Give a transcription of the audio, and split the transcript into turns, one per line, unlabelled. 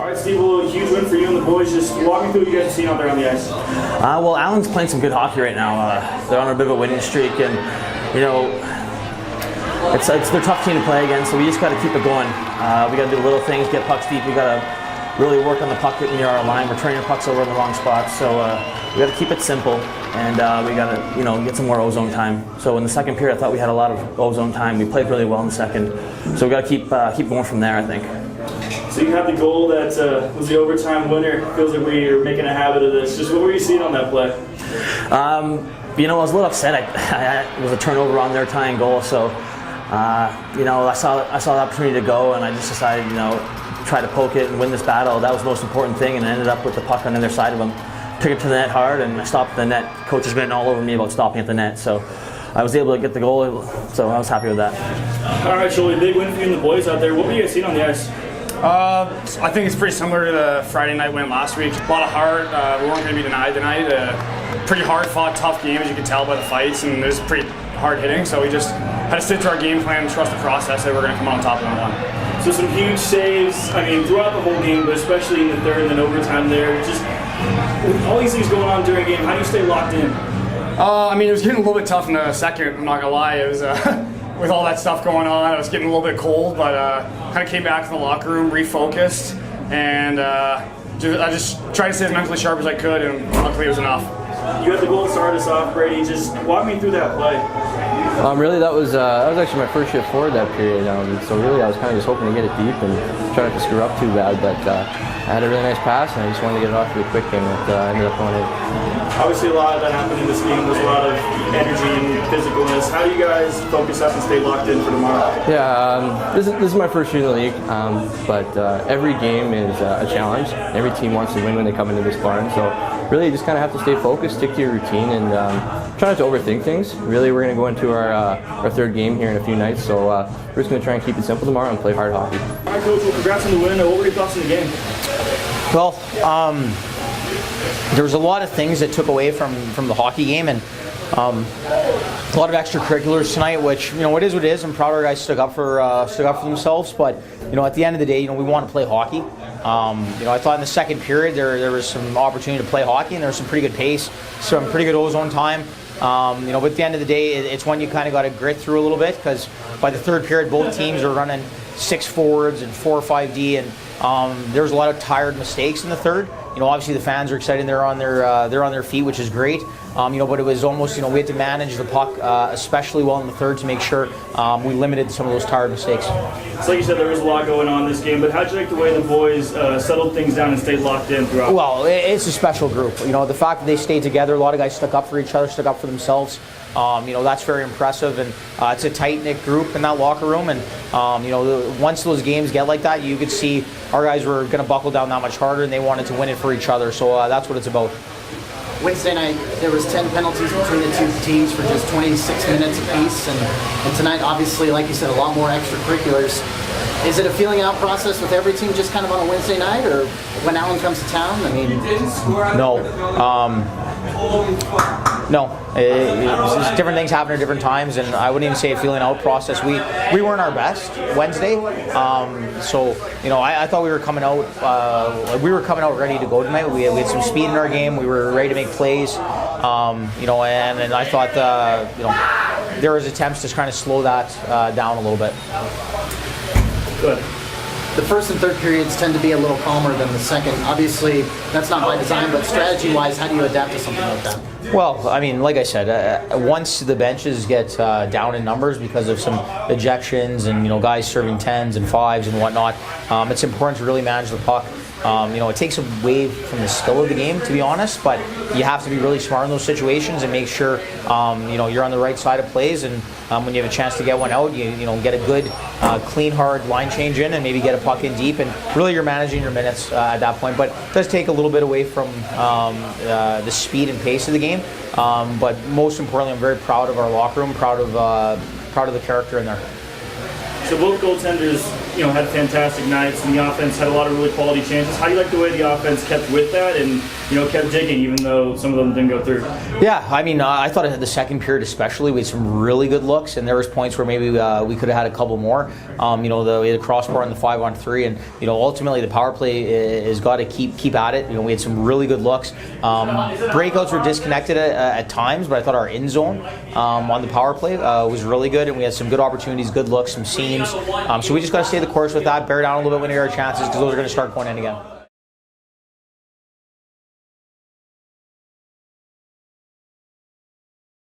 All right, Steve, well, huge win for you and the boys. Just walk me through what you guys have seen out there on the ice.
Well, Allen's playing some good hockey right now. They're on a bit of a winning streak, and it's they're a tough team to play against. So we just got to keep it going. We got to do little things, get pucks deep. We got to really work on the puck near our line. We're turning our pucks over in the wrong spots. So we got to keep it simple, and we got to get some more ozone time. So in the second period, I thought we had a lot of ozone time. We played really well in the second. So we got to keep going from there, I think.
So you had the goal that was the overtime winner. Feels like we are making a habit of this. Just what were you seeing on that play?
I was a little upset. It was a turnover on their tying goal. So, I saw the opportunity to go, and I just decided, try to poke it and win this battle. That was the most important thing, and I ended up with the puck on the other side of them. Took it to the net hard, and I stopped the net. Coach has been all over me about stopping at the net. So I was able to get the goal. So I was happy with that.
All right, Sholl, big win for you and the boys out there. What were you guys seeing on the ice?
I think it's pretty similar to the Friday night win last week. A lot of heart. We weren't going to be denied tonight. Pretty hard fought, tough game, as you can tell by the fights, and it was pretty hard hitting. So we just had to stick to our game plan and trust the process that we're going to come on top of that one.
So some huge saves. Throughout the whole game, but especially in the third and then overtime there. Just with all these things going on during a game, how do you stay locked in?
It was getting a little bit tough in the second. I'm not gonna lie. It was. With all that stuff going on, I was getting a little bit cold, but kind of came back to the locker room, refocused, and I just tried to stay as mentally sharp as I could, and luckily it was enough.
You had the goal to start us off, Brady. Just walk me through that play.
Really, that was actually my first shift forward that period. So really, I was kind of just hoping to get it deep and try not to screw up too bad. But I had a really nice pass, and I just wanted to get it off to a quick game that ended up going in.
Obviously, a lot of that happened in this game. There's a lot of energy and physicalness. How do you guys focus up and stay locked in for tomorrow?
Yeah, this is my first year in the league, but every game is a challenge. Every team wants to win when they come into this barn. So really, you just kind of have to stay focused, stick to your routine, and try not to overthink things. Really, we're going to go into our third game here in a few nights, so we're just going to try and keep it simple tomorrow and play hard hockey.
All right, Coach. Well, congrats on the win. What were your thoughts on the game?
Well, there was a lot of things that took away from the hockey game, and a lot of extracurriculars tonight, which it is what it is. I'm proud our guys stuck up for themselves, but at the end of the day, we want to play hockey. I thought in the second period there was some opportunity to play hockey, and there was some pretty good pace, some pretty good ozone time. But at the end of the day, it's when you kind of got to grit through a little bit, because by the third period, both teams are running 6 forwards and 4 or 5D, and there's a lot of tired mistakes in the third. Obviously the fans are excited; they're on their feet, which is great. But it was almost we had to manage the puck especially well in the third to make sure we limited some of those tired mistakes.
So like you said, there was a lot going on this game, but how'd you like the way the boys settled things down and stayed locked in throughout?
Well, it's a special group. The fact that they stayed together, a lot of guys stuck up for each other, stuck up for themselves. That's very impressive, and it's a tight-knit group in that locker room. And once those games get like that, you could see our guys were going to buckle down that much harder, and they wanted to win it for each other. So that's what it's about.
Wednesday night, there was 10 penalties between the two teams for just 26 minutes apiece, and tonight, obviously, like you said, a lot more extracurriculars. Is it a feeling out process with every team just kind of on a Wednesday night, or when Allen comes to town? No. It's different things happen at different times, and I wouldn't even say a feeling out process. We weren't our best Wednesday, so I thought we were coming out. Ready to go tonight. We had some speed in our game. We were ready to make plays, and I thought there was attempts to kind of slow that down a little bit.
Good.
The first and third periods tend to be a little calmer than the second. Obviously, that's not by design, but strategy-wise, how do you adapt to something like that?
Well, like I said, once the benches get down in numbers because of some ejections and guys serving 10s and 5s and whatnot, it's important to really manage the puck. It takes away from the skill of the game, to be honest, but you have to be really smart in those situations and make sure you're on the right side of plays, and when you have a chance to get one out, you get a good clean hard line change in and maybe get a puck in deep, and really you're managing your minutes at that point. But it does take a little bit away from the speed and pace of the game, but most importantly, I'm very proud of our locker room, proud of the character in there.
So both goaltenders had fantastic nights, and the offense had a lot of really quality chances. How do you like the way the offense kept with that and kept digging, even though some of them didn't go through?
Yeah, I mean, I thought in the second period especially, we had some really good looks, and there was points where maybe we could have had a couple more. We had a crossbar in the 5-on-3, and ultimately the power play has got to keep at it. We had some really good looks. Breakouts were disconnected at times, but I thought our end zone on the power play was really good, and we had some good opportunities, good looks, some seams. So we just got to stay the course with that, bear down a little bit when we get our chances, because those are going to start going in again.